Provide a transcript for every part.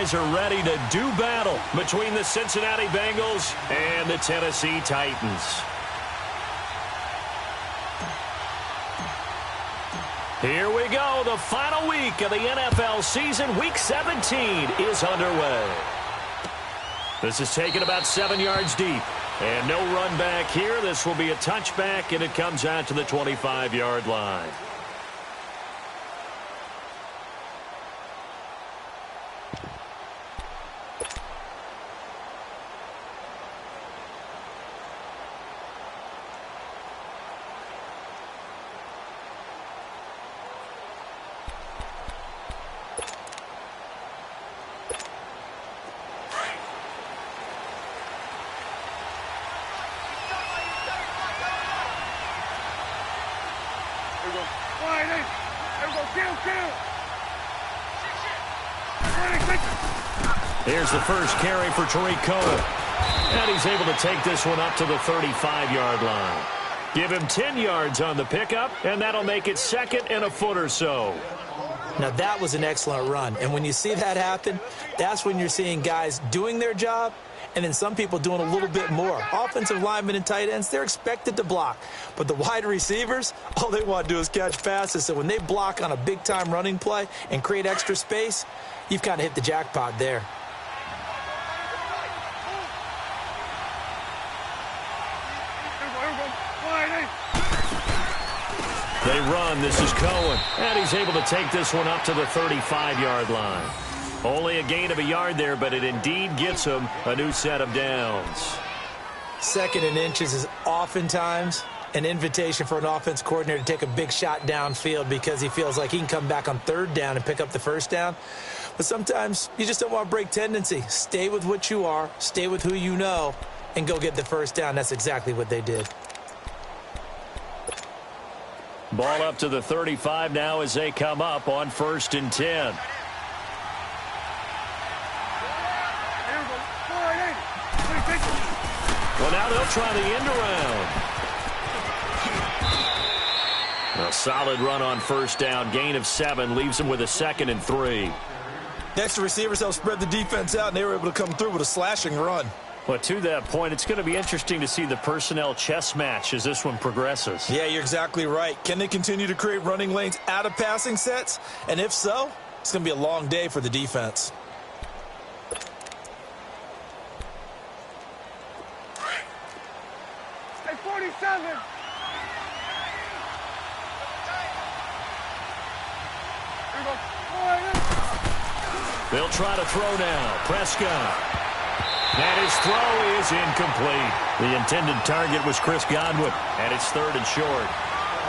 guys are ready to do battle between the Cincinnati Bengals and the Tennessee Titans. Here we go. The final week of the NFL season. Week 17 is underway. This is taken about 7 yards deep. And no run back here. This will be a touchback, and it comes out to the 25-yard line. Here's the first carry for Tariq Cohen. And he's able to take this one up to the 35-yard line. Give him 10 yards on the pickup, and that'll make it second and a foot or so. Now, that was an excellent run. And when you see that happen, that's when you're seeing guys doing their job and then some people doing a little bit more. Offensive linemen and tight ends, they're expected to block. But the wide receivers, all they want to do is catch passes. So when they block on a big-time running play and create extra space, you've kind of hit the jackpot there. They run. This is Cohen. And he's able to take this one up to the 35-yard line. Only a gain of a yard there, but it indeed gets him a new set of downs. Second and inches is oftentimes an invitation for an offense coordinator to take a big shot downfield because he feels like he can come back on third down and pick up the first down. But sometimes you just don't want to break tendency. Stay with what you are, stay with who you know, and go get the first down. That's exactly what they did. Ball up to the 35 now as they come up on 1st and 10. Well, now they'll try the end around. A solid run on first down. Gain of 7 leaves them with a 2nd and 3. Next, the receivers helped spread the defense out, and they were able to come through with a slashing run. Well, to that point, it's going to be interesting to see the personnel chess match as this one progresses. Yeah, you're exactly right. Can they continue to create running lanes out of passing sets? And if so, it's going to be a long day for the defense. Hey, 47. They'll try to throw now. Prescott. And his throw is incomplete. The intended target was Chris Godwin, and it's 3rd and short.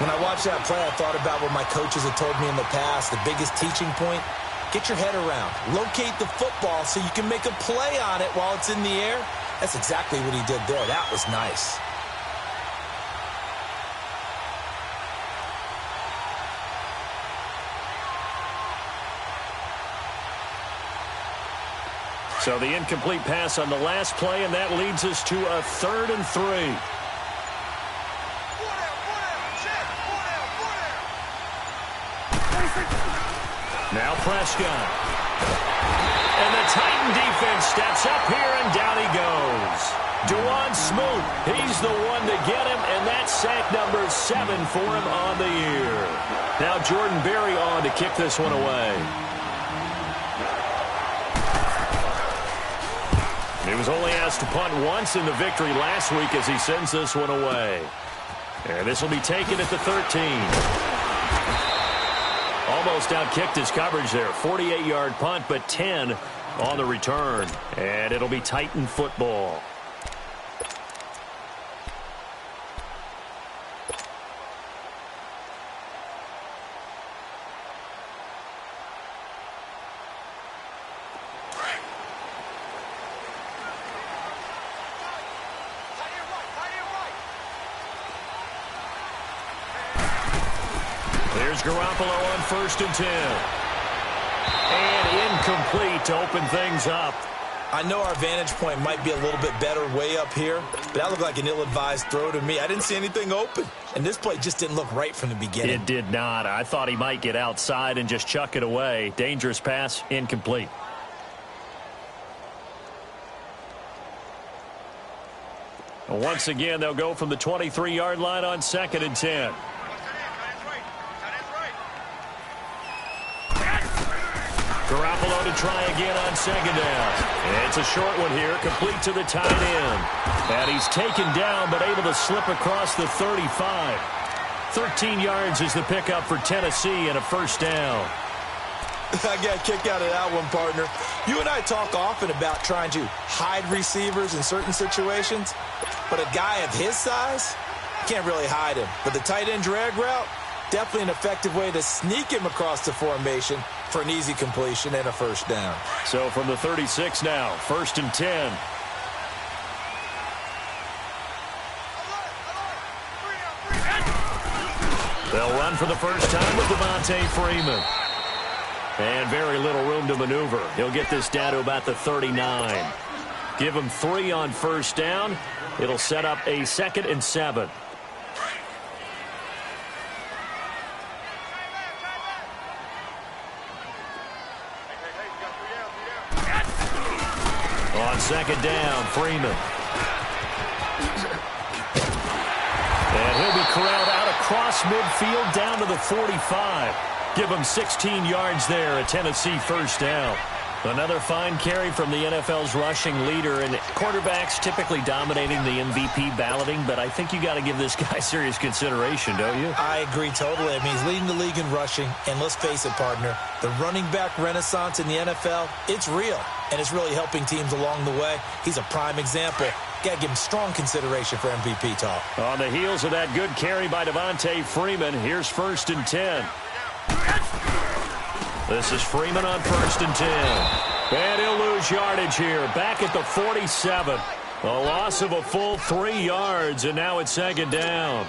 When I watched that play, I thought about what my coaches had told me in the past. The biggest teaching point, get your head around. Locate the football so you can make a play on it while it's in the air. That's exactly what he did there. That was nice. So the incomplete pass on the last play, and that leads us to a 3rd and 3. Now Prescott. And the Titan defense steps up here, and down he goes. Juwan Smoot, he's the one to get him, and that's sack number 7 for him on the year. Now Jordan Berry on to kick this one away. He was only asked to punt once in the victory last week as he sends this one away. And this will be taken at the 13. Almost outkicked his coverage there. 48-yard punt, but 10 on the return. And it'll be Titan football. Here's Garoppolo on 1st and 10. And incomplete to open things up. I know our vantage point might be a little bit better way up here, but that looked like an ill-advised throw to me. I didn't see anything open, and this play just didn't look right from the beginning. It did not. I thought he might get outside and just chuck it away. Dangerous pass, incomplete. Once again, they'll go from the 23-yard line on 2nd and 10. Garoppolo to try again on 2nd down. It's a short one here, complete to the tight end. And he's taken down, but able to slip across the 35. 13 yards is the pickup for Tennessee and a first down. I got a kick out of that one, partner. You and I talk often about trying to hide receivers in certain situations, but a guy of his size, can't really hide him. But the tight end drag route, definitely an effective way to sneak him across the formation for an easy completion and a first down. So from the 36 now, 1st and 10. They'll run for the first time with Devontae Freeman. And very little room to maneuver. He'll get this down to about the 39. Give him 3 on first down. It'll set up a 2nd and 7. On 2nd down, Freeman. And he'll be corralled out across midfield down to the 45. Give him 16 yards there, a Tennessee first down. Another fine carry from the NFL's rushing leader, and quarterbacks typically dominating the MVP balloting, but I think you got to give this guy serious consideration, don't you? I agree totally. I mean, he's leading the league in rushing, and let's face it, partner, the running back renaissance in the NFL, it's real, and it's really helping teams along the way. He's a prime example. Got to give him strong consideration for MVP talk. On the heels of that good carry by Devontae Freeman, here's 1st and 10. This is Freeman on 1st and 10. And he'll lose yardage here. Back at the 47. A loss of a full 3 yards, and now it's 2nd down.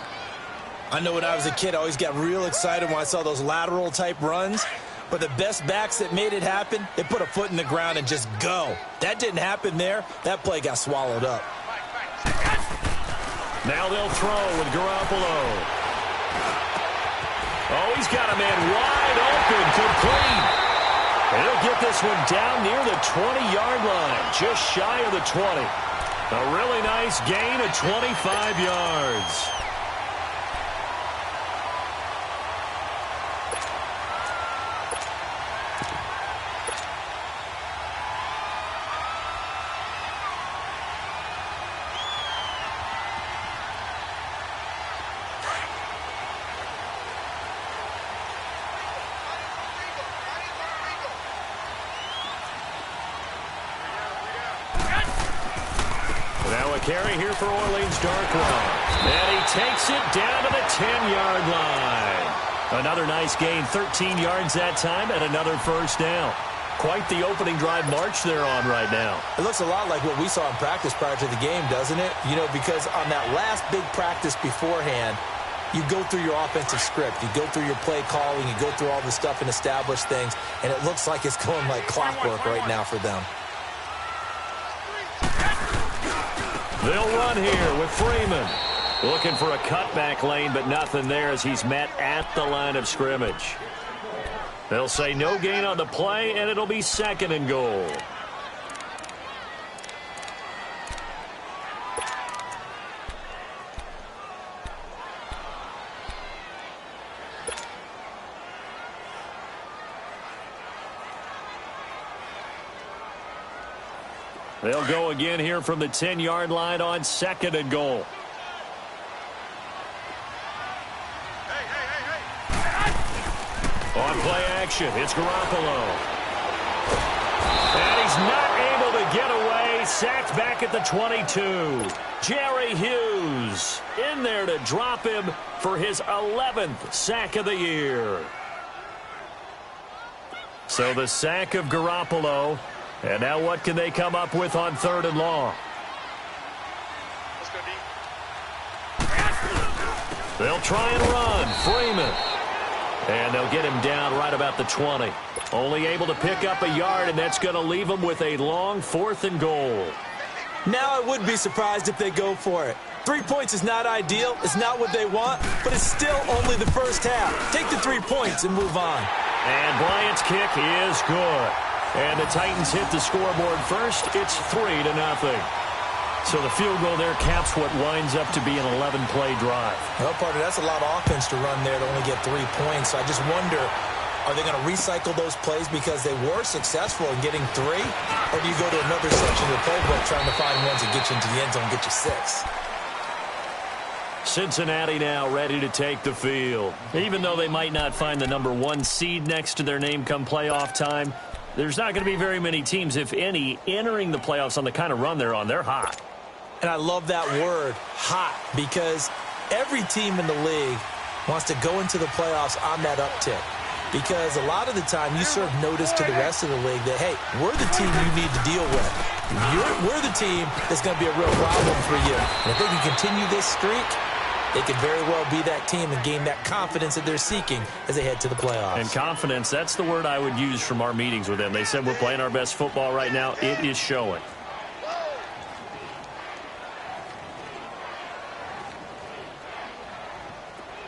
I know when I was a kid, I always got real excited when I saw those lateral-type runs. But the best backs that made it happen, they put a foot in the ground and just go. That didn't happen there. That play got swallowed up. Now they'll throw with Garoppolo. Oh, he's got a man wide open, complete. He'll get this one down near the 20-yard line, just shy of the 20. A really nice gain of 25 yards. Carry here for Orleans Darkwa. And he takes it down to the 10-yard line. Another nice gain, 13 yards that time, and another first down. Quite the opening drive march they're on right now. It looks a lot like what we saw in practice prior to the game, doesn't it? You know, because on that last big practice beforehand, you go through your offensive script. You go through your play calling. You go through all the stuff and establish things. And it looks like it's going like clockwork right now for them. They'll run here with Freeman. Looking for a cutback lane, but nothing there as he's met at the line of scrimmage. They'll say no gain on the play, and it'll be 2nd and goal. They'll go again here from the 10-yard line on 2nd and goal. On play action, it's Garoppolo. And he's not able to get away. Sacked back at the 22. Jerry Hughes in there to drop him for his 11th sack of the year. So the sack of Garoppolo. And now what can they come up with on 3rd and long? They'll try and run. Freeman. And they'll get him down right about the 20. Only able to pick up a yard, and that's going to leave him with a long 4th and goal. Now I would be surprised if they go for it. 3 points is not ideal. It's not what they want, but it's still only the first half. Take the 3 points and move on. And Bryant's kick is good. And the Titans hit the scoreboard first. It's 3-0. So the field goal there caps what winds up to be an 11-play drive. Well, partner, that's a lot of offense to run there to only get 3 points. So I just wonder, are they going to recycle those plays because they were successful in getting 3? Or do you go to another section of the playbook trying to find ones that get you into the end zone and get you 6? Cincinnati now ready to take the field. Even though they might not find the number 1 seed next to their name come playoff time, there's not going to be very many teams, if any, entering the playoffs on the kind of run they're on. They're hot. And I love that word, hot, because every team in the league wants to go into the playoffs on that uptick. Because a lot of the time you serve notice to the rest of the league that, hey, we're the team you need to deal with. We're the team that's going to be a real problem for you. And if they can continue this streak, they could very well be that team and gain that confidence that they're seeking as they head to the playoffs. And confidence, that's the word I would use from our meetings with them. They said we're playing our best football right now. It is showing.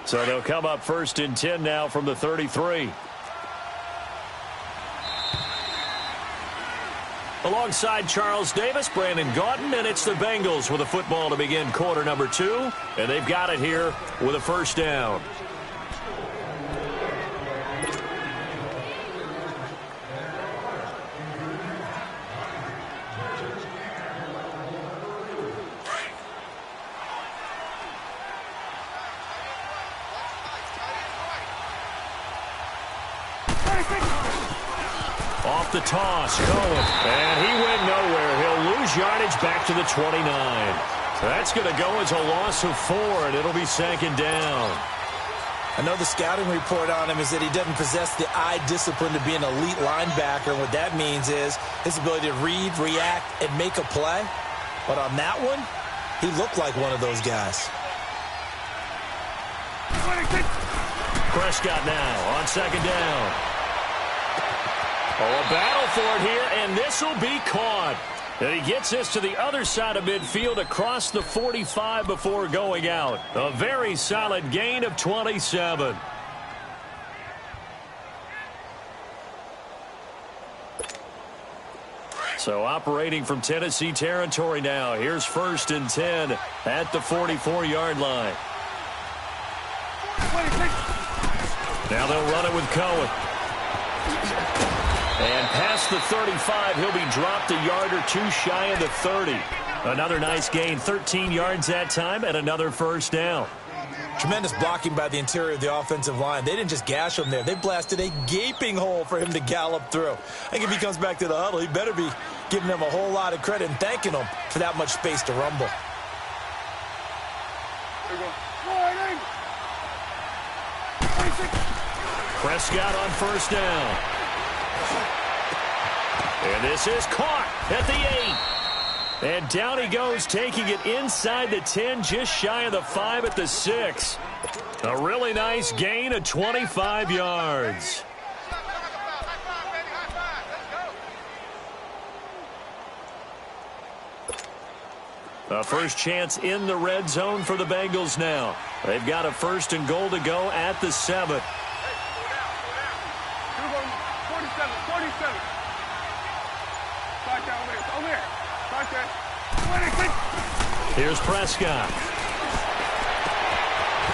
So they'll come up 1st and 10 now from the 33. Alongside Charles Davis, Brandon Gaudin, and it's the Bengals with a football to begin quarter number 2. And they've got it here with a 1st down. Off the toss, Cohen, and he went nowhere. He'll lose yardage back to the 29. So that's going to go as a loss of 4, and it'll be 2nd down. I know the scouting report on him is that he doesn't possess the eye discipline to be an elite linebacker. And what that means is his ability to read, react, and make a play. But on that one, he looked like one of those guys. Prescott now on 2nd down. Oh, a battle for it here, and this will be caught. And he gets this to the other side of midfield across the 45 before going out. A very solid gain of 27. So operating from Tennessee territory now. Here's 1st and 10 at the 44-yard line. Now they'll run it with Cohen. And past the 35, he'll be dropped a yard or 2 shy of the 30. Another nice gain, 13 yards that time, and another 1st down. Tremendous blocking by the interior of the offensive line. They didn't just gash him there. They blasted a gaping hole for him to gallop through. I think if he comes back to the huddle, he better be giving them a whole lot of credit and thanking them for that much space to rumble. Prescott on 1st down. And this is caught at the 8. And down he goes, taking it inside the 10, just shy of the 5 at the 6. A really nice gain of 25 yards. A first chance in the red zone for the Bengals now. They've got a 1st and goal to go at the 7. Here's Prescott.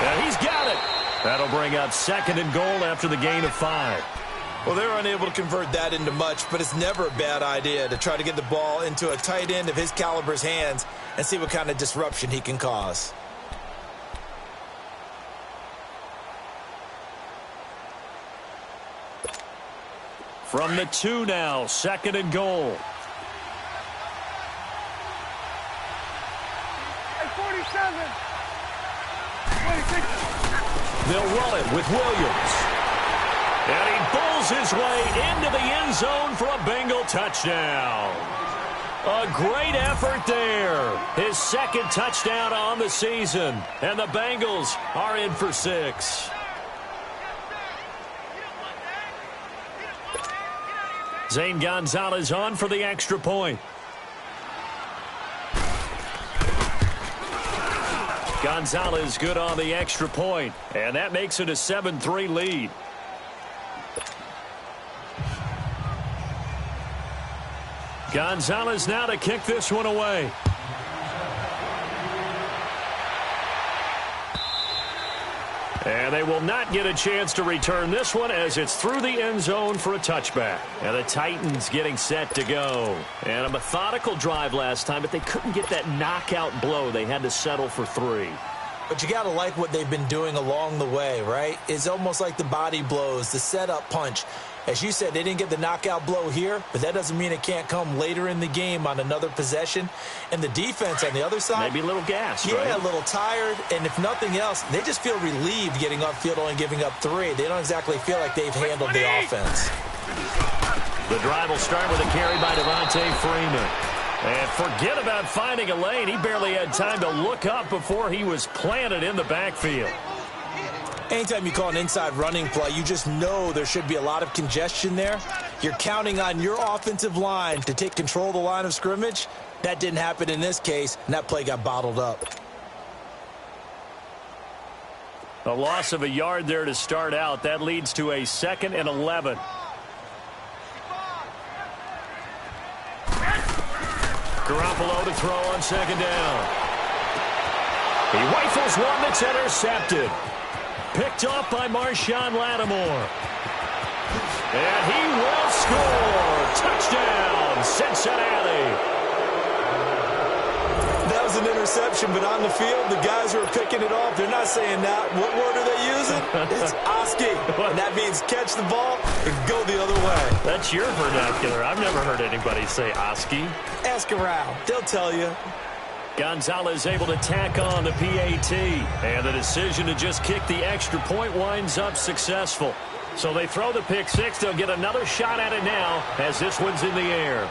And he's got it. That'll bring up 2nd and goal after the gain of 5. Well, they're unable to convert that into much, but it's never a bad idea to try to get the ball into a tight end of his caliber's hands and see what kind of disruption he can cause. From the 2 now, 2nd and goal. They'll run it with Williams. And he bulls his way into the end zone for a Bengal touchdown. A great effort there. His 2nd touchdown on the season. And the Bengals are in for 6. Zane Gonzalez on for the extra point. Gonzalez good on the extra point, and that makes it a 7-3 lead. Gonzalez now to kick this one away. And they will not get a chance to return this one as it's through the end zone for a touchback. And the Titans getting set to go. And a methodical drive last time, but they couldn't get that knockout blow. They had to settle for 3. But you got to like what they've been doing along the way, right? It's almost like the body blows, the setup punch. As you said, they didn't get the knockout blow here, but that doesn't mean it can't come later in the game on another possession. And the defense on the other side, maybe a little gassed, yeah, right? A little tired. And if nothing else, they just feel relieved getting upfield, only giving up 3. They don't exactly feel like they've handled the offense. The drive will start with a carry by Devontae Freeman. And forget about finding a lane. He barely had time to look up before he was planted in the backfield. Anytime you call an inside running play, you just know there should be a lot of congestion there. You're counting on your offensive line to take control of the line of scrimmage. That didn't happen in this case, and that play got bottled up. A loss of a yard there to start out. That leads to a 2nd and 11. Garoppolo to throw on 2nd down. He rifles one that's intercepted. Picked off by Marshawn Lattimore. And he will score. Touchdown, Cincinnati. That was an interception, but on the field, the guys who are picking it off, they're not saying that. What word are they using? It's Oski. And that means catch the ball and go the other way. That's your vernacular. I've never heard anybody say Oski. Ask around. They'll tell you. Gonzalez able to tack on the PAT. And the decision to just kick the extra point winds up successful. So they throw the pick 6. They'll get another shot at it now as this one's in the air.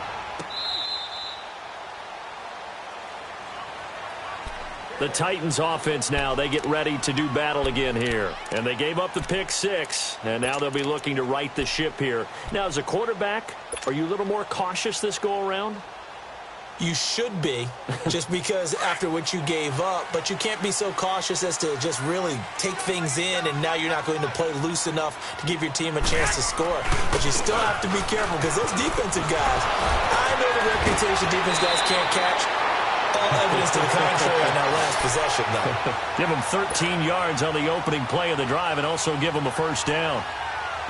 The Titans offense now, they get ready to do battle again here. And they gave up the pick 6, and now they'll be looking to right the ship here. Now, as a quarterback, are you a little more cautious this go-around? You should be, just because after what you gave up, but you can't be so cautious as to just really take things in, and now you're not going to play loose enough to give your team a chance to score. But you still have to be careful, because those defensive guys, I know the reputation defense guys can't catch. All evidence to the contrary in that last possession, though. Give them 13 yards on the opening play of the drive and also give them a first down.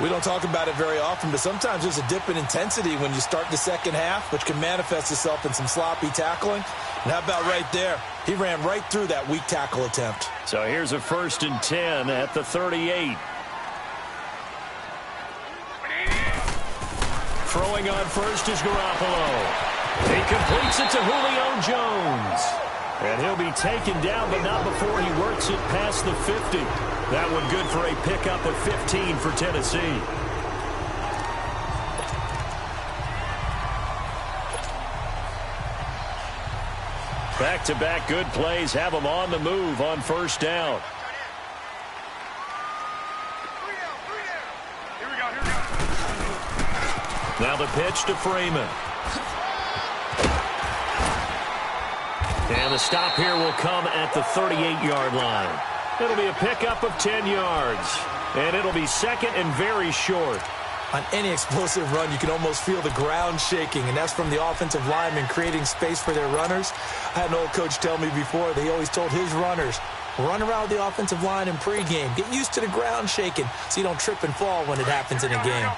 We don't talk about it very often, but sometimes there's a dip in intensity when you start the second half, which can manifest itself in some sloppy tackling. And how about right there? He ran right through that weak tackle attempt. So here's a 1st and 10 at the 38. Throwing on first is Garoppolo. He completes it to Julio Jones. And he'll be taken down, but not before he works it past the 50. That one good for a pickup of 15 for Tennessee. Back-to-back good plays have them on the move on first down. Now the pitch to Freeman. And the stop here will come at the 38-yard line. It'll be a pickup of 10 yards. And it'll be 2nd and very short. On any explosive run, you can almost feel the ground shaking, and that's from the offensive linemen creating space for their runners. I had an old coach tell me before that he always told his runners, run around the offensive line in pregame. Get used to the ground shaking so you don't trip and fall when it happens in a game.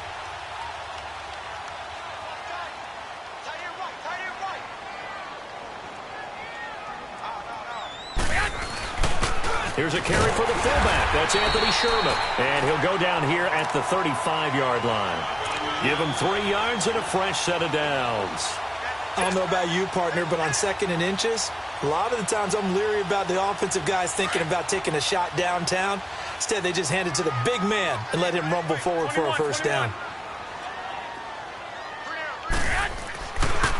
Here's a carry for the fullback. That's Anthony Sherman. And he'll go down here at the 35-yard line. Give him 3 yards and a fresh set of downs. I don't know about you, partner, but on 2nd and inches, a lot of the times I'm leery about the offensive guys thinking about taking a shot downtown. Instead, they just hand it to the big man and let him rumble forward for a first down.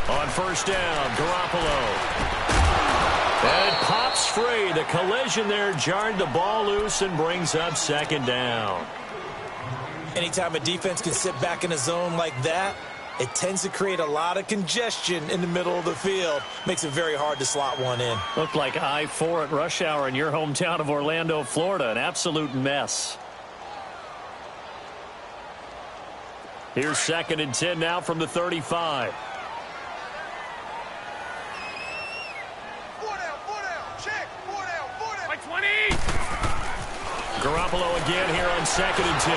On first down, Garoppolo. And it pops free. The collision there jarred the ball loose and brings up 2nd down. Anytime a defense can sit back in a zone like that, it tends to create a lot of congestion in the middle of the field. Makes it very hard to slot one in. Looked like I-4 at rush hour in your hometown of Orlando, Florida. An absolute mess. Here's 2nd and 10 now from the 35. Garoppolo again here on 2nd and 10.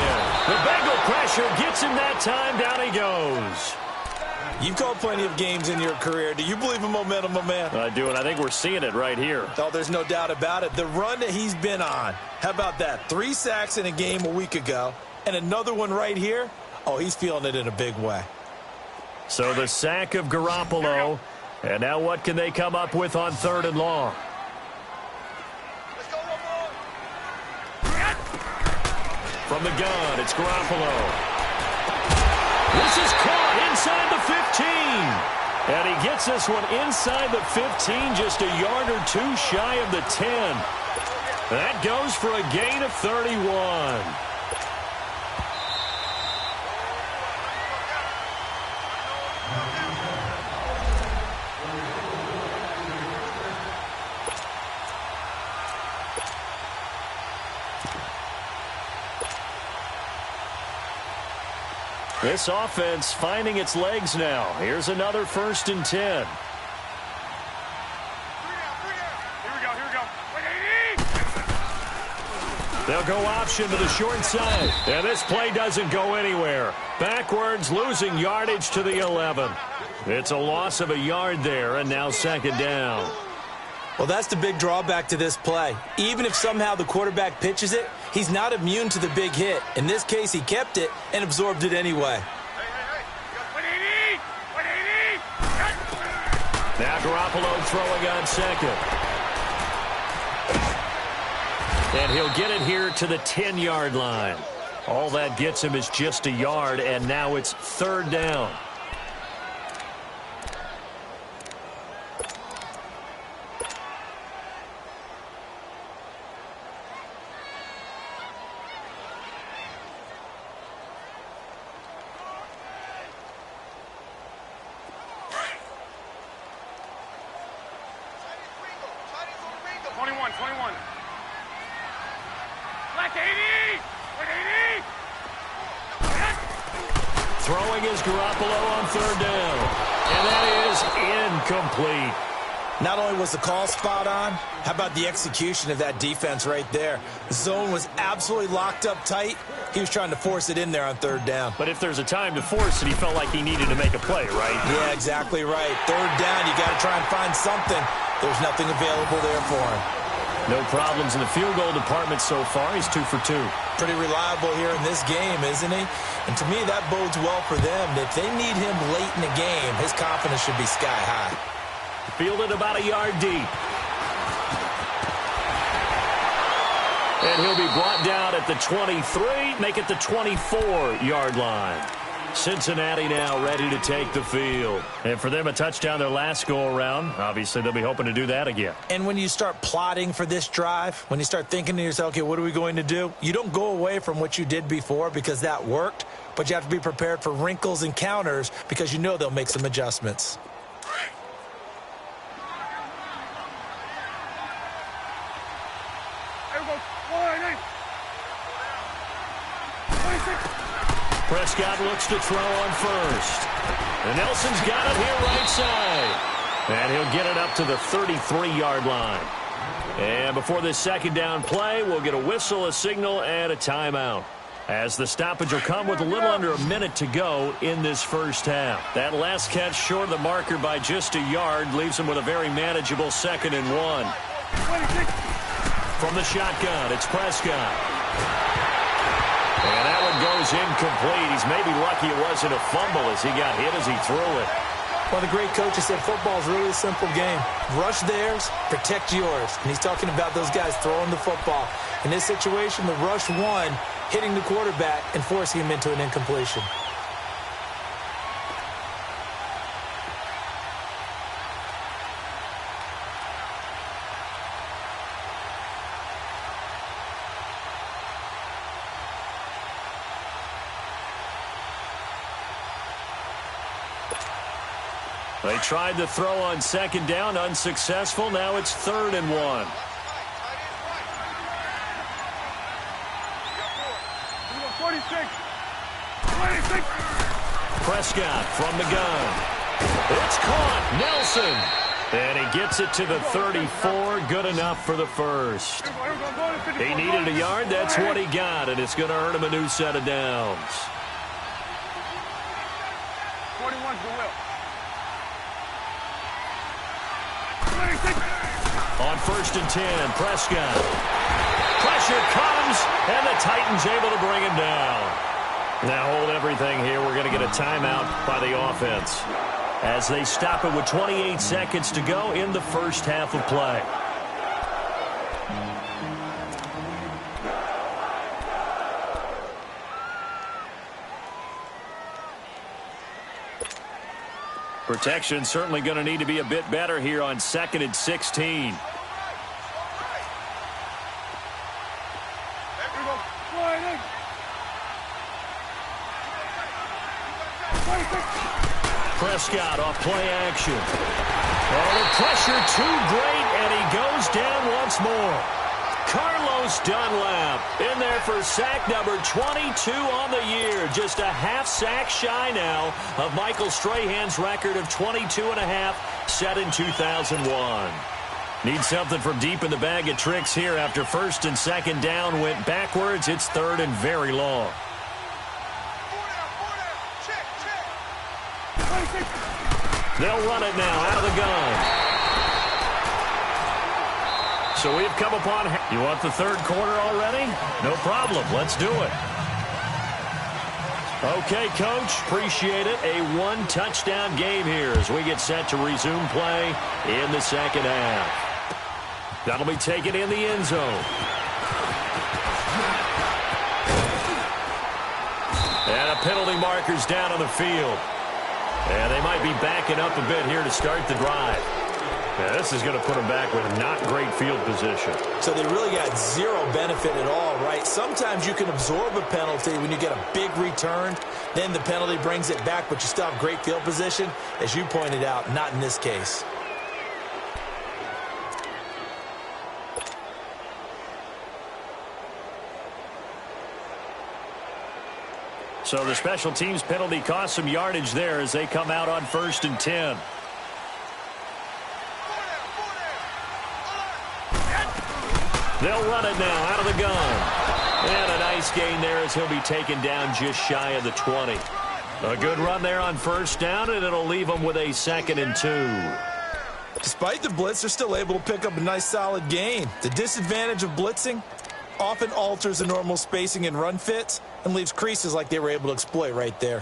The Bengal pressure gets him that time. Down he goes. You've called plenty of games in your career. Do you believe in momentum, my man? I do, and I think we're seeing it right here. Oh, there's no doubt about it. The run that he's been on. How about that? 3 sacks in a game a week ago, and another one right here. Oh, he's feeling it in a big way. So the sack of Garoppolo, and now what can they come up with on 3rd and long? From the gun, it's Garoppolo. This is caught inside the 15. And he gets this one inside the 15, just a yard or 2 shy of the 10. That goes for a gain of 31. This offense finding its legs now. Here's another 1st and 10. They'll go option to the short side. And this play doesn't go anywhere. Backwards, losing yardage to the 11. It's a loss of a yard there, and now 2nd down. Well, that's the big drawback to this play. Even if somehow the quarterback pitches it, he's not immune to the big hit. In this case, he kept it and absorbed it anyway. Now Garoppolo throwing on 2nd. And he'll get it here to the 10-yard line. All that gets him is just a yard, and now it's 3rd down. Throwing is Garoppolo on 3rd down. And that is incomplete. Not only was the call spot on, how about the execution of that defense right there? The zone was absolutely locked up tight. He was trying to force it in there on 3rd down. But if there's a time to force it, he felt like he needed to make a play, right? Yeah, exactly right. 3rd down, you got to try and find something. There's nothing available there for him. No problems in the field goal department so far. He's 2 for 2. Pretty reliable here in this game, isn't he? And to me, that bodes well for them. If they need him late in the game, his confidence should be sky high. Fielded about a yard deep. And he'll be brought down at the 23, make it the 24-yard line. Cincinnati now ready to take the field. And for them, a touchdown their last go-around. Obviously, they'll be hoping to do that again. And when you start plotting for this drive, when you start thinking to yourself, okay, what are we going to do? You don't go away from what you did before because that worked, but you have to be prepared for wrinkles and counters because you know they'll make some adjustments. Prescott looks to throw on 1st. And Nelson's got it here right side. And he'll get it up to the 33-yard line. And before this 2nd down play, we'll get a whistle, a signal, and a timeout. As the stoppage will come with a little under a minute to go in this 1st half. That last catch short of the marker by just a yard leaves him with a very manageable 2nd and 1. From the shotgun, it's Prescott. And that one goes incomplete. He's maybe lucky it wasn't a fumble as he got hit as he threw it. One of the great coaches said football is really a simple game. Rush theirs, protect yours. And he's talking about those guys throwing the football. In this situation, the rush won, hitting the quarterback and forcing him into an incompletion. They tried to throw on 2nd down, unsuccessful. Now it's 3rd and 1. Prescott from the gun. It's caught. Nelson. And he gets it to the 34. Good enough for the first. He needed a yard. That's what he got, and it's going to earn him a new set of downs. 41's the will. On 1st and 10, Prescott. Pressure comes, and the Titans able to bring him down. Now hold everything here. We're going to get a timeout by the offense as they stop it with 28 seconds to go in the first half of play. Protection certainly going to need to be a bit better here on 2nd and 16. Prescott off play action. Oh, the pressure too great, and he goes down once more. Carlos Dunlap in there for sack number 22 on the year. Just a half sack shy now of Michael Strahan's record of 22.5 set in 2001. Need something from deep in the bag of tricks here after 1st and 2nd down went backwards. It's 3rd and very long. They'll run it now out of the gun. So we've come upon... You want the 3rd quarter already? No problem. Let's do it. Okay, Coach. Appreciate it. A 1-touchdown game here as we get set to resume play in the 2nd half. That'll be taken in the end zone. And a penalty marker's down on the field. And they might be backing up a bit here to start the drive. Yeah, this is going to put them back with not great field position. So they really got zero benefit at all, right? Sometimes you can absorb a penalty when you get a big return. Then the penalty brings it back, but you still have great field position. As you pointed out, not in this case. So the special teams penalty cost some yardage there as they come out on 1st and 10. They'll run it now out of the gun. And a nice gain there as he'll be taken down just shy of the 20. A good run there on 1st down, and it'll leave them with a 2nd and 2. Despite the blitz, they're still able to pick up a nice solid gain. The disadvantage of blitzing often alters the normal spacing and run fits and leaves creases like they were able to exploit right there.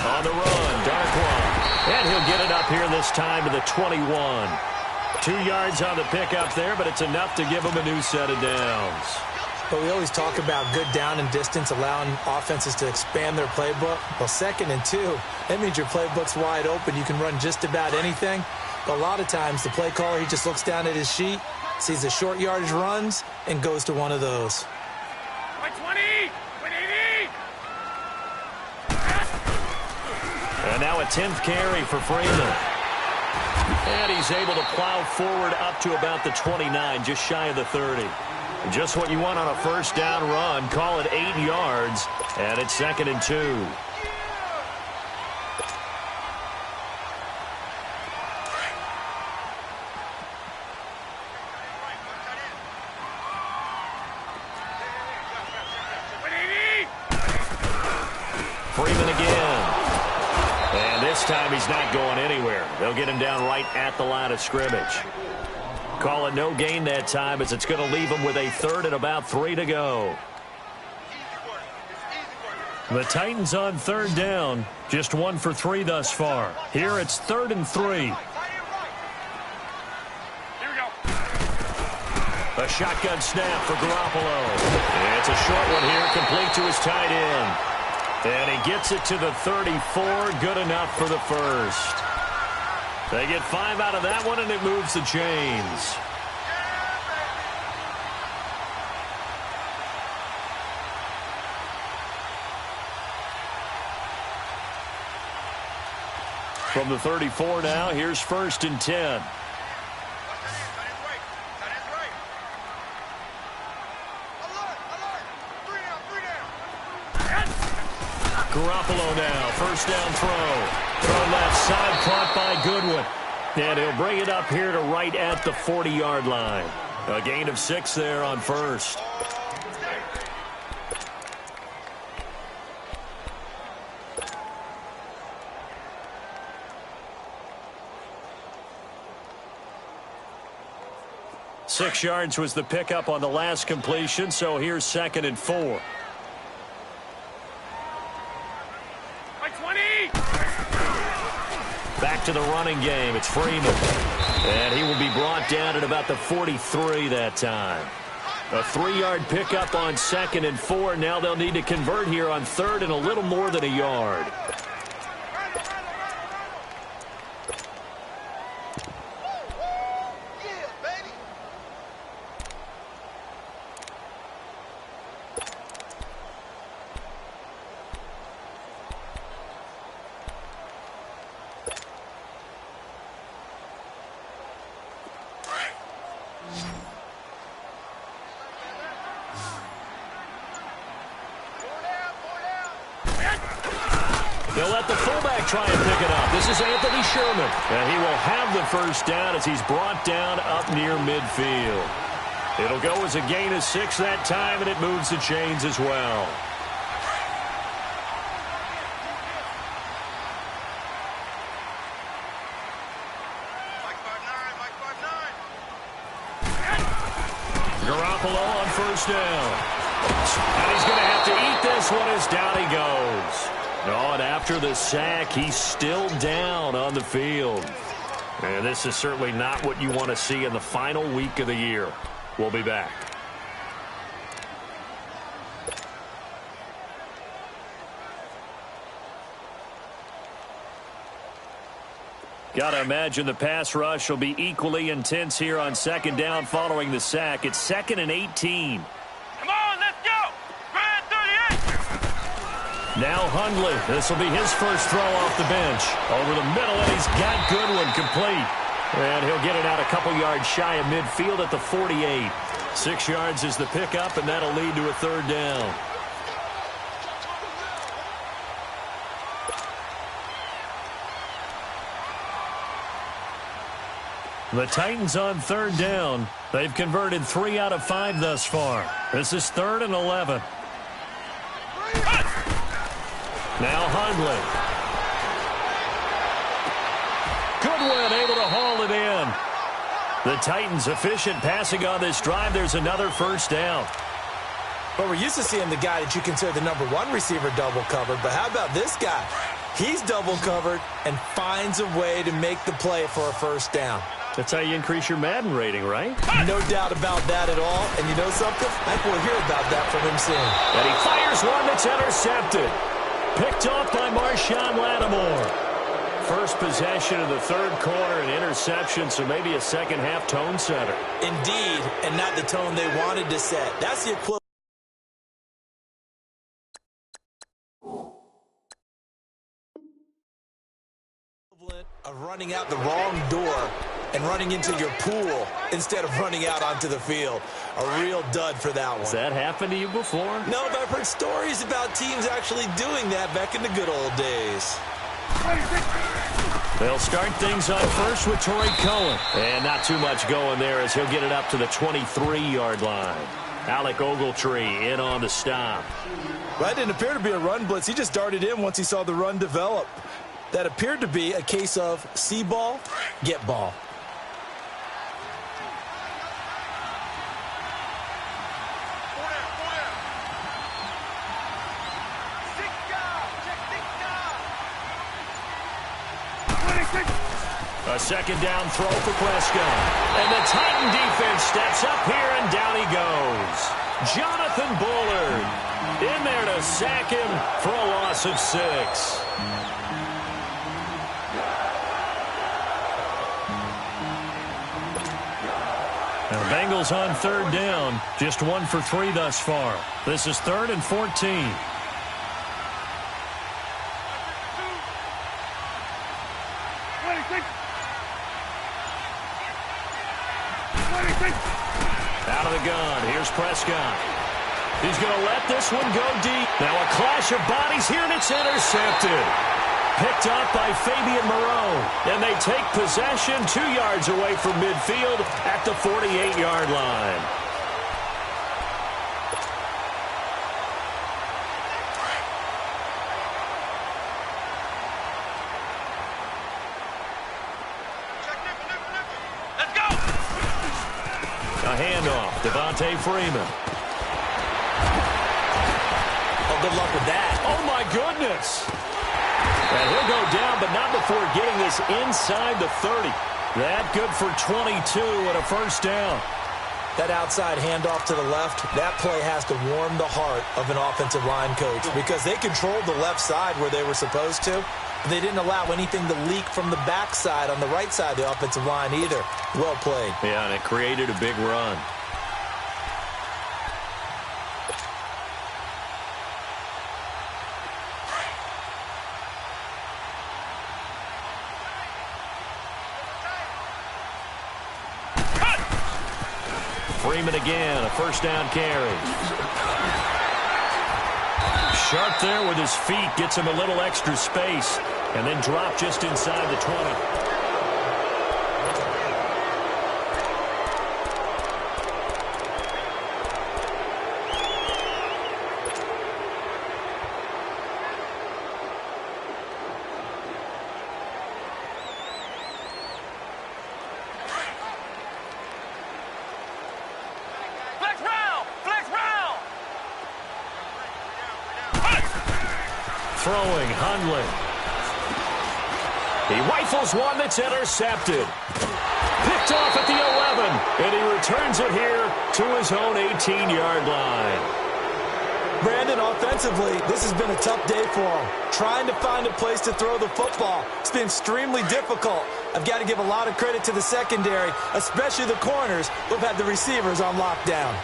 On the run, Darkwan. And he'll get it up here this time to the 21. 2 yards on the pickup there, but it's enough to give him a new set of downs. But we always talk about good down and distance, allowing offenses to expand their playbook. Well, 2nd and 2, that means your playbook's wide open. You can run just about anything. But a lot of times, the play caller, he just looks down at his sheet, sees the short yardage runs, and goes to one of those. 120! 180! And now a 10th carry for Freeman. And he's able to plow forward up to about the 29, just shy of the 30. Just what you want on a 1st down run. Call it 8 yards, and it's 2nd and 2. Freeman again. And this time he's not going anywhere. They'll get him down right at the line of scrimmage. Call it no gain that time as it's going to leave him with a 3rd and about 3 to go. The Titans on 3rd down. Just 1 for 3 thus far. Here it's 3rd and 3. A shotgun snap for Garoppolo. It's a short one here, complete to his tight end. And he gets it to the 34, good enough for the first. They get 5 out of that one, and it moves the chains. From the 34 now, here's 1st and 10. Garoppolo now, first down throw. Throw left side, caught by Goodwin. And he'll bring it up here to right at the 40-yard line. A gain of 6 there on first. Six yards was the pickup on the last completion, so here's 2nd and 4. Back to the running game. It's Freeman. And he will be brought down at about the 43 that time. A 3-yard pickup on 2nd and 4. Now they'll need to convert here on 3rd and a little more than a yard. They'll let the fullback try and pick it up. This is Anthony Sherman. And he will have the first down as he's brought down up near midfield. It'll go as a gain of 6 that time, and it moves the chains as well. Garoppolo on first down. And he's going to have to eat this one as down he goes. Oh, and after the sack, he's still down on the field. And this is certainly not what you want to see in the final week of the year. We'll be back. Got to imagine the pass rush will be equally intense here on 2nd down following the sack. It's 2nd and 18. Come on, let's go! Grand 38! Now Hundley. This will be his first throw off the bench. Over the middle, and he's got Goodwin complete. And he'll get it out a couple yards shy of midfield at the 48. 6 yards is the pickup, and that'll lead to a 3rd down. The Titans on 3rd down. They've converted 3 out of 5 thus far. This is 3rd and 11. Now Hundley. Goodwin able to haul it in. The Titans efficient passing on this drive. There's another first down. Well, we're used to seeing the guy that you consider the #1 receiver double covered, but how about this guy? He's double covered and finds a way to make the play for a first down. That's how you increase your Madden rating, right? No doubt about that at all. And you know something? I think we'll hear about that from him soon. And he fires one that's intercepted. Picked off by Marshawn Lattimore. First possession of the 3rd quarter, an interception, so maybe a second-half tone setter. Indeed, and not the tone they wanted to set. That's the equivalent of running out the wrong door and running into your pool instead of running out onto the field. A real dud for that one. Has that happened to you before? No, but I've heard stories about teams actually doing that back in the good old days. They'll start things on first with Torrey Cohen. And not too much going there as he'll get it up to the 23-yard line. Alec Ogletree in on the stop. Well, that didn't appear to be a run blitz. He just darted in once he saw the run develop. That appeared to be a case of see ball, get ball. A second down throw for Prescott. And the Titan defense steps up here, and down he goes. Jonathan Bullard in there to sack him for a loss of 6. Now the Bengals on 3rd down. Just 1 for 3 thus far. This is 3rd and 14. Out of the gun. Here's Prescott. He's going to let this one go deep. Now a clash of bodies here, and it's intercepted. Picked up by Fabian Moreau. And they take possession 2 yards away from midfield at the 48-yard line. Let's go! A handoff, Devontae Freeman. Oh, good luck with that. Oh, my goodness. And he'll go down, but not before getting this inside the 30. That good for 22 and a first down. That outside handoff to the left, that play has to warm the heart of an offensive line coach because they controlled the left side where they were supposed to, but they didn't allow anything to leak from the backside on the right side of the offensive line either. Well played. Yeah, and it created a big run. Freeman again, a first down carry. Sharp there with his feet, gets him a little extra space, and then drop just inside the 20. Throwing, Hundley. He rifles one that's intercepted. Picked off at the 11, and he returns it here to his own 18-yard line. Brandon, offensively, this has been a tough day for him. Trying to find a place to throw the football. It's been extremely difficult. I've got to give a lot of credit to the secondary, especially the corners who have had the receivers on lockdown.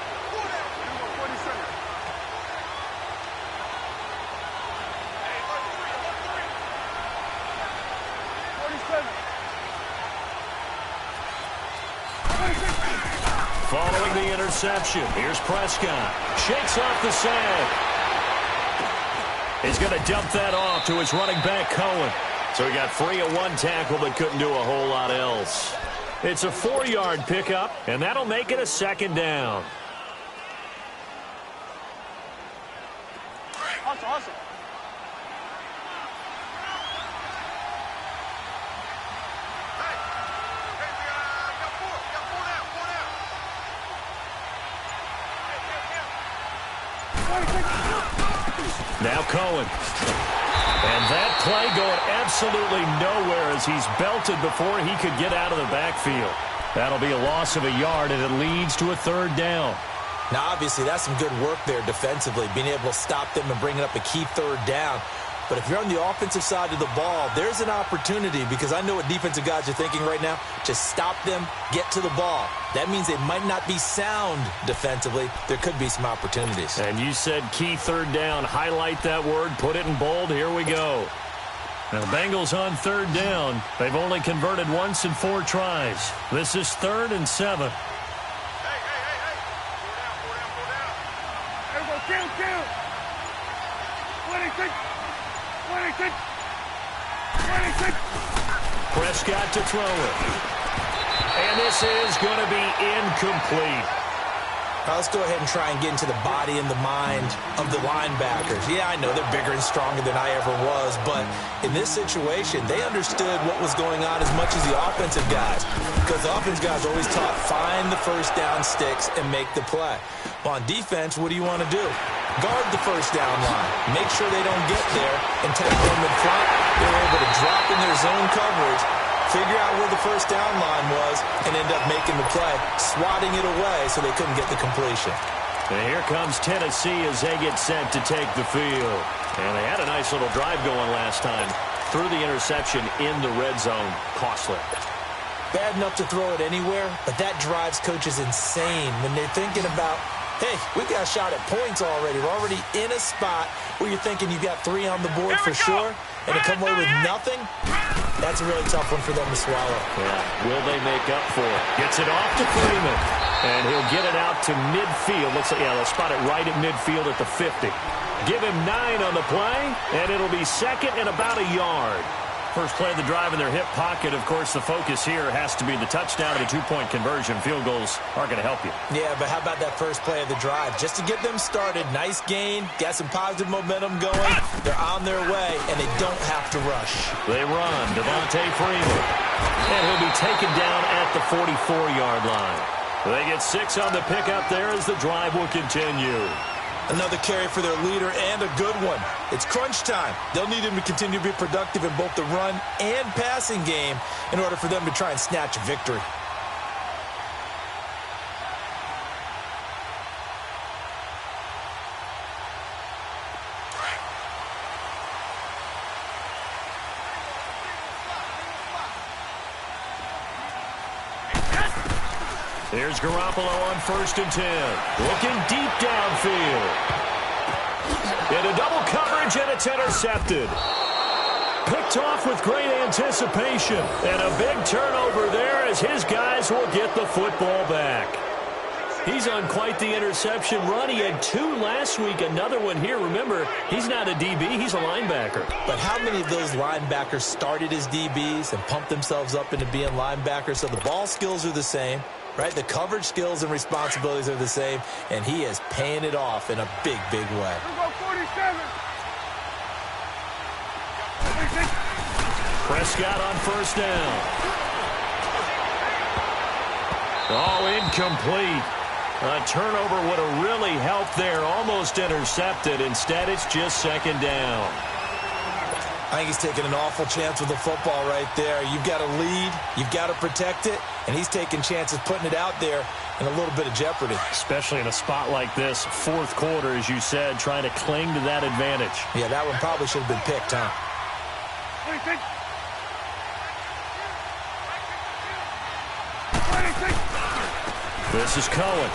Following the interception, here's Prescott. Shakes off the sack. He's going to dump that off to his running back, Cohen. So he got free of one tackle but couldn't do a whole lot else. It's a 4-yard pickup, and that'll make it a second down. Awesome. Now Cohen. And that play going absolutely nowhere as he's belted before he could get out of the backfield. That'll be a loss of a yard, and it leads to a third down. Now, obviously, that's some good work there defensively, being able to stop them and bringing up a key third down. But if you're on the offensive side of the ball, there's an opportunity because I know what defensive guys are thinking right now. Just stop them, get to the ball. That means they might not be sound defensively. There could be some opportunities. And you said key third down. Highlight that word. Put it in bold. Here we go. Now, the Bengals on third down. They've only converted once in 4 tries. This is 3rd and 7. Count. 26. Prescott to throw it. And this is going to be incomplete. Now let's go ahead and try and get into the body and the mind of the linebackers. Yeah, I know they're bigger and stronger than I ever was, but in this situation, they understood what was going on as much as the offensive guys, because the offensive guys always taught find the first down sticks and make the play. Well, on defense, what do you want to do? Guard the first down line. Make sure they don't get there and tackle them in front. They were able to drop in their zone coverage, figure out where the first down line was, and end up making the play, swatting it away so they couldn't get the completion. And here comes Tennessee as they get set to take the field. And they had a nice little drive going last time. Threw the interception in the red zone. Costly. Bad enough to throw it anywhere, but that drives coaches insane when they're thinking about, hey, we've got a shot at points already. We're already in a spot where you're thinking you've got 3 on the board for sure, and to come away with nothing, that's a really tough one for them to swallow. Yeah, will they make up for it? Gets it off to Freeman. And he'll get it out to midfield. Looks like, yeah, they'll spot it right at midfield at the 50. Give him 9 on the play, and it'll be second and about a yard. First play of the drive in their hip pocket. Of course, the focus here has to be the touchdown and the 2-point conversion. Field goals aren't going to help you. Yeah, but how about that first play of the drive? Just to get them started, nice gain, got some positive momentum going. They're on their way, and they don't have to rush. They run. Devontae Freeman. And he'll be taken down at the 44-yard line. They get 6 on the pickup there as the drive will continue. Another carry for their leader and a good one. It's crunch time. They'll need him to continue to be productive in both the run and passing game in order for them to try and snatch a victory. Here's Garoppolo on 1st and 10. Looking deep downfield. Into double coverage, and it's intercepted. Picked off with great anticipation. And a big turnover there as his guys will get the football back. He's on quite the interception run. He had 2 last week, another one here. Remember, he's not a DB, he's a linebacker. But how many of those linebackers started as DBs and pumped themselves up into being linebackers? So the ball skills are the same. Right, the coverage skills and responsibilities are the same, and he is paying it off in a big, big way. Prescott on 1st down. Oh, incomplete. A turnover would have really helped there. Almost intercepted. Instead, it's just 2nd down. I think he's taking an awful chance with the football right there. You've got to lead. You've got to protect it. And he's taking chances putting it out there in a little bit of jeopardy. Especially in a spot like this, 4th quarter, as you said, trying to cling to that advantage. Yeah, that one probably should have been picked, huh? This is Cohen.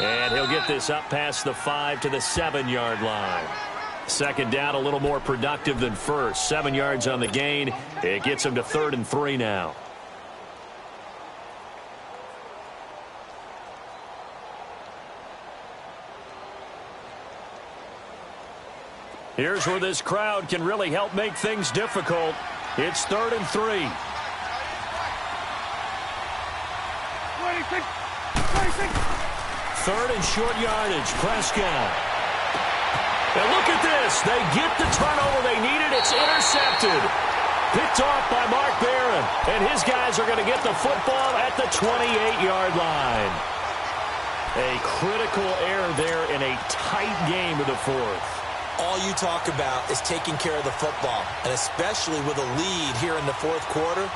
And he'll get this up past the 5 to the 7-yard line. 2nd down, a little more productive than first. 7 yards on the gain. It gets him to 3rd and 3 now. Here's where this crowd can really help make things difficult. It's 3rd and 3. 3rd and short yardage. Prescott. And look at this. They get the turnover they needed. It's intercepted. Picked off by Mark Barron. And his guys are going to get the football at the 28-yard line. A critical error there in a tight game of the 4th. All you talk about is taking care of the football, and especially with a lead here in the 4th quarter.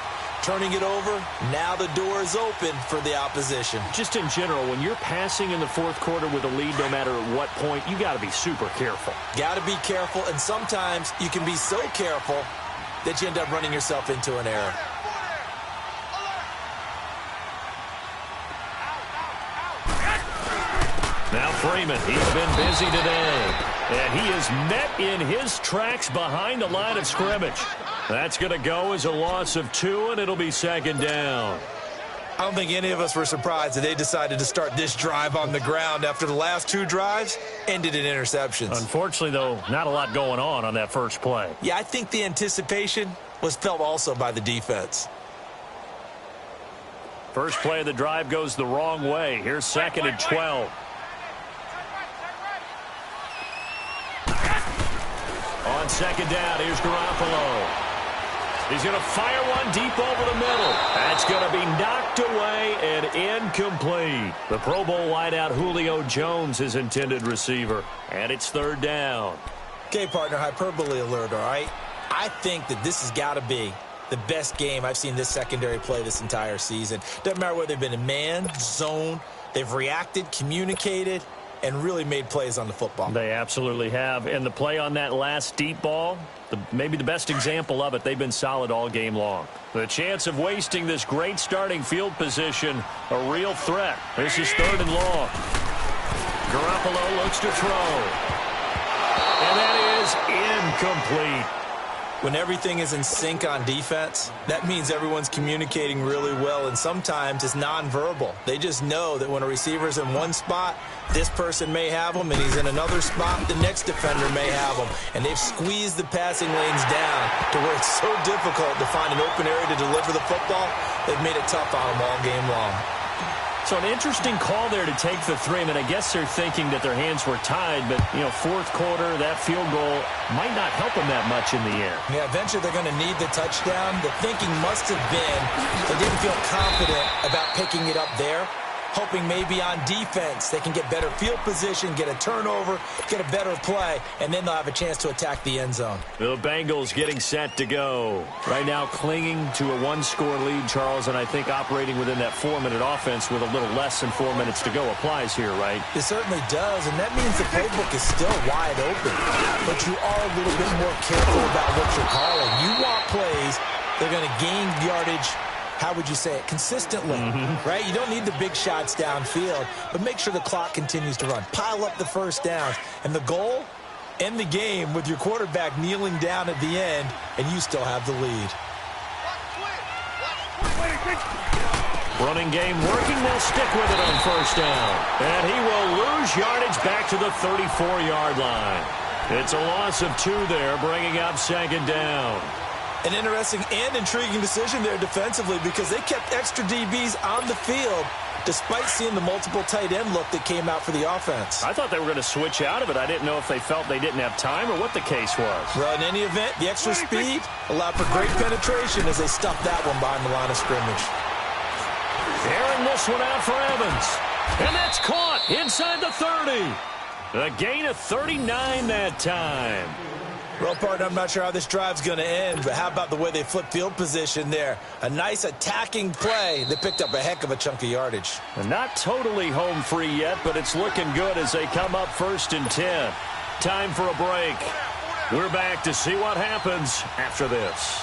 Turning it over, now the door is open for the opposition. Just in general, when you're passing in the 4th quarter with a lead, no matter at what point, you got to be super careful. Got to be careful, and sometimes you can be so careful that you end up running yourself into an error. Now Freeman, he's been busy today, and he is met in his tracks behind the line of scrimmage. That's going to go as a loss of 2, and it'll be 2nd down. I don't think any of us were surprised that they decided to start this drive on the ground after the last 2 drives ended in interceptions. Unfortunately, though, not a lot going on that first play. Yeah, I think the anticipation was felt also by the defense. First play of the drive goes the wrong way. Here's 2nd and 12. On 2nd down, here's Garoppolo. He's going to fire one deep over the middle. That's going to be knocked away and incomplete. The Pro Bowl wideout Julio Jones, his intended receiver. And it's 3rd down. Okay, partner, hyperbole alert, all right? I think that this has got to be the best game I've seen this secondary play this entire season. Doesn't matter whether they've been in man, zone, they've reacted, communicated, and really made plays on the football. They absolutely have. And the play on that last deep ball, maybe the best example of it, they've been solid all game long. The chance of wasting this great starting field position, a real threat. This is 3rd and long. Garoppolo looks to throw. And that is incomplete. When everything is in sync on defense, that means everyone's communicating really well, and sometimes it's nonverbal. They just know that when a receiver's in one spot, this person may have him, and he's in another spot, the next defender may have him. And they've squeezed the passing lanes down to where it's so difficult to find an open area to deliver the football. They've made it tough on them all game long. So an interesting call there to take the 3. I mean, I guess they're thinking that their hands were tied, but, fourth quarter, that field goal might not help them that much in the air. Yeah, eventually they're going to need the touchdown. The thinking must have been they didn't feel confident about picking it up there, hoping maybe on defense they can get better field position, get a turnover, get a better play, and then they'll have a chance to attack the end zone. The Bengals getting set to go. Right now clinging to a 1-score lead, Charles, and I think operating within that 4-minute offense with a little less than 4 minutes to go applies here, right? It certainly does, and that means the playbook is still wide open. But you are a little bit more careful about what you're calling. You want plays that are going to gain yardage, how would you say it, consistently, right? You don't need the big shots downfield, but make sure the clock continues to run. Pile up the first downs. And the goal, end the game with your quarterback kneeling down at the end, and you still have the lead. Running game working. They'll stick with it on first down. And he will lose yardage back to the 34-yard line. It's a loss of 2 there, bringing up second down. An interesting and intriguing decision there defensively because they kept extra DBs on the field despite seeing the multiple tight end look that came out for the offense. I thought they were going to switch out of it. I didn't know if they felt they didn't have time or what the case was. Well, in any event, the extra speed allowed for great penetration as they stuffed that one behind the line of scrimmage. Airing this one out for Evans. And that's caught inside the 30. A gain of 39 that time. Well, partner, I'm not sure how this drive's going to end, but how about the way they flipped field position there? A nice attacking play that picked up a heck of a chunk of yardage. And not totally home free yet, but it's looking good as they come up 1st and 10. Time for a break. We're back to see what happens after this.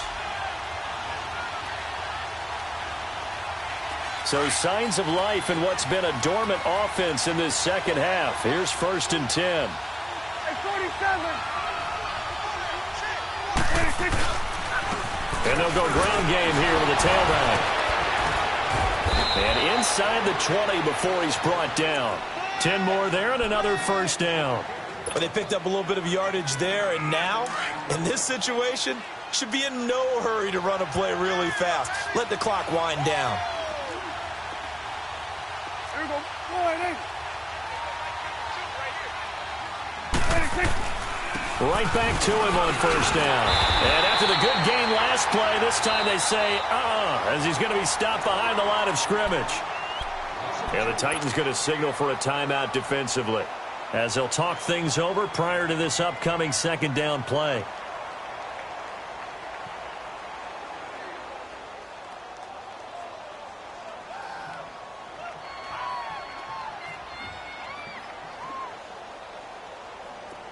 So signs of life in what's been a dormant offense in this second half. Here's 1st and 10. And they'll go ground game here with the tailback. And inside the 20 before he's brought down. 10 more there and another first down. But they picked up a little bit of yardage there, and now, in this situation, should be in no hurry to run a play really fast. Let the clock wind down. Right back to him on first down. And after the good gain last play, this time they say, as he's going to be stopped behind the line of scrimmage. And the Titans going to signal for a timeout defensively as they'll talk things over prior to this upcoming second down play.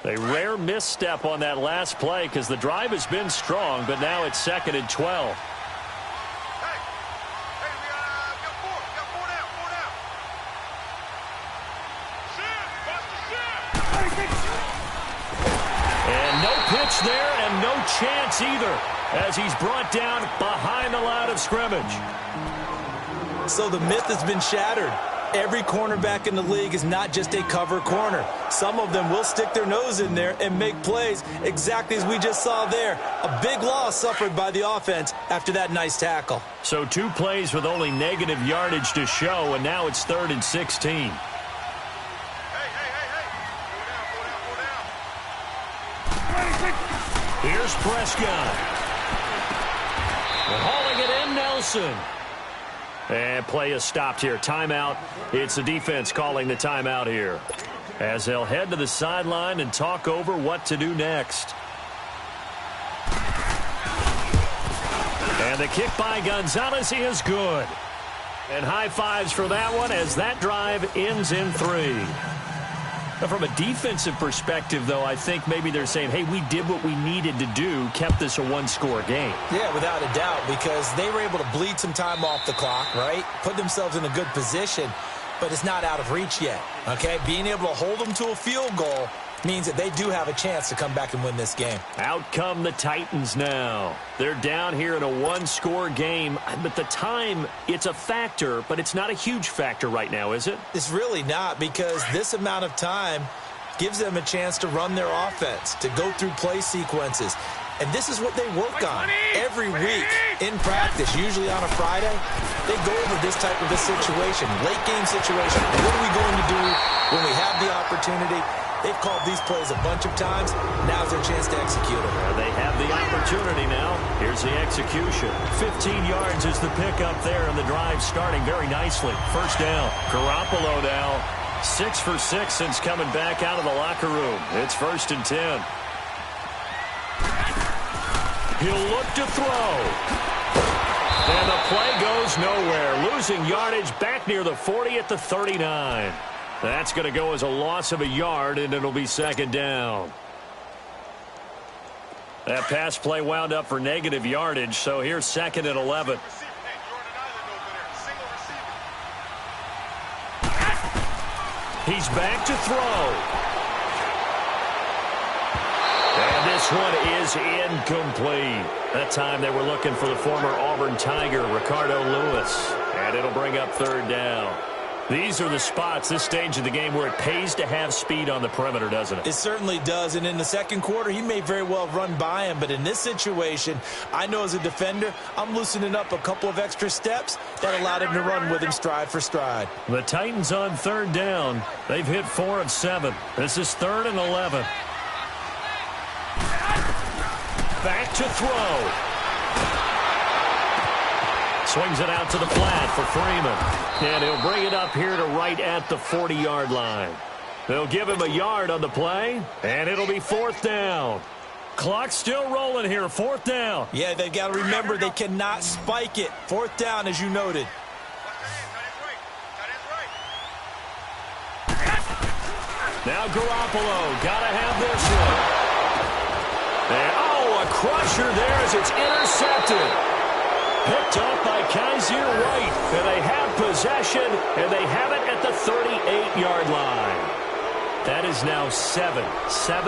A rare misstep on that last play because the drive has been strong, but now it's 2nd and 12. And no pitch there and no chance either as he's brought down behind the line of scrimmage. So the myth has been shattered. Every cornerback in the league is not just a cover corner. Some of them will stick their nose in there and make plays exactly as we just saw there. A big loss suffered by the offense after that nice tackle. So 2 plays with only negative yardage to show, and now it's 3rd and 16. Here's Prescott. And hauling it in, Nelson. And play is stopped here. Timeout. It's the defense calling the timeout here as they'll head to the sideline and talk over what to do next. And the kick by Gonzalez is good. And high fives for that one as that drive ends in 3. Now, from a defensive perspective, though, I think maybe they're saying, hey, we did what we needed to do, kept this a 1-score game. Yeah, without a doubt, because they were able to bleed some time off the clock, right? Put themselves in a good position, but it's not out of reach yet, okay? Being able to hold them to a field goal means that they do have a chance to come back and win this game. Out come the Titans now. They're down here in a one-score game, but the time, it's a factor, but it's not a huge factor right now, is it? It's really not, because this amount of time gives them a chance to run their offense, to go through play sequences. And this is what they work on every week in practice, usually on a Friday. They go over this type of a situation, late game situation. What are we going to do when we have the opportunity? They've called these plays a bunch of times. Now's their chance to execute them. They have the opportunity now. Here's the execution. 15 yards is the pickup there, and the drive starting very nicely. First down. Garoppolo now 6 for 6 since coming back out of the locker room. It's 1st and 10. He'll look to throw. And the play goes nowhere. Losing yardage back near the 40 at the 39. That's going to go as a loss of a yard, and it'll be 2nd down. That pass play wound up for negative yardage, so here's 2nd and 11. He's back to throw. And this one is incomplete. That time they were looking for the former Auburn Tiger, Ricardo Lewis. And it'll bring up 3rd down. These are the spots, this stage of the game, where it pays to have speed on the perimeter, doesn't it? It certainly does. And in the second quarter, he may very well run by him. But in this situation, I know as a defender, I'm loosening up a couple of extra steps that allowed him to run with him stride for stride. The Titans on 3rd down. They've hit 4 of 7. This is 3rd and 11. Back to throw. Swings it out to the flat for Freeman. And he'll bring it up here to right at the 40-yard line. They'll give him a yard on the play, and it'll be 4th down. Clock still rolling here, 4th down. Yeah, they've got to remember they cannot spike it. 4th down, as you noted. Now Garoppolo, got to have this one. And, a crusher there as it's intercepted. Picked up by Kaiser White. And they have possession, and they have it at the 38-yard line. That is now 7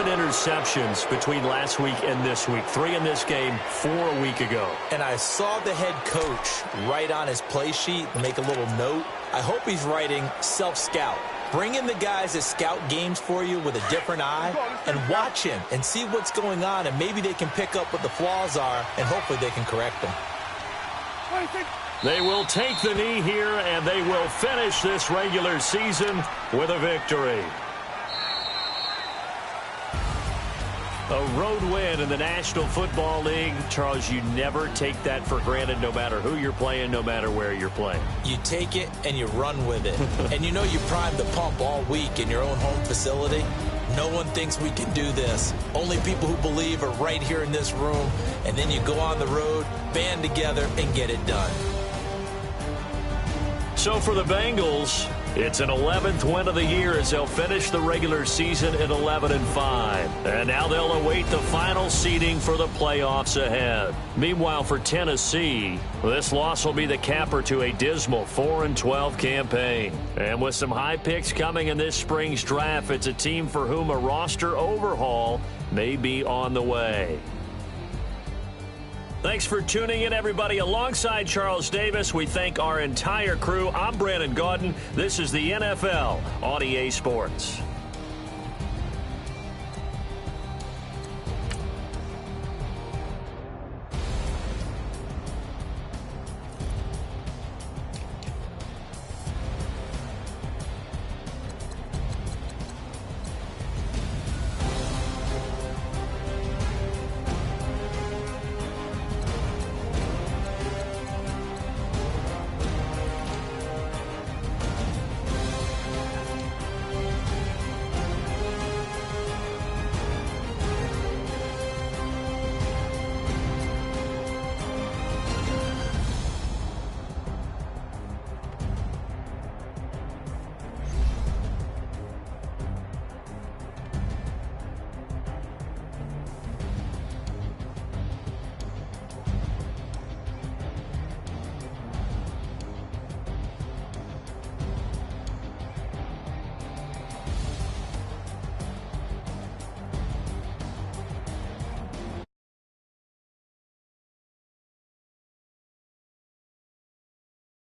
interceptions between last week and this week. 3 in this game, 4 a week ago. And I saw the head coach write on his play sheet, make a little note. I hope he's writing self-scout. Bring in the guys that scout games for you with a different eye and watch him and see what's going on, and maybe they can pick up what the flaws are, and hopefully they can correct them. They will take the knee here, and they will finish this regular season with a victory. A road win in the National Football League. Charles, you never take that for granted, no matter who you're playing, no matter where you're playing. You take it and you run with it. And you know you primed the pump all week in your own home facility. No one thinks we can do this. Only people who believe are right here in this room. And then you go on the road, band together, and get it done. So for the Bengals, it's an 11th win of the year as they'll finish the regular season at 11-5. And now they'll await the final seeding for the playoffs ahead. Meanwhile, for Tennessee, this loss will be the capper to a dismal 4-12 campaign. And with some high picks coming in this spring's draft, it's a team for whom a roster overhaul may be on the way. Thanks for tuning in, everybody. Alongside Charles Davis, we thank our entire crew. I'm Brandon Gaudin. This is the NFL on EA Sports.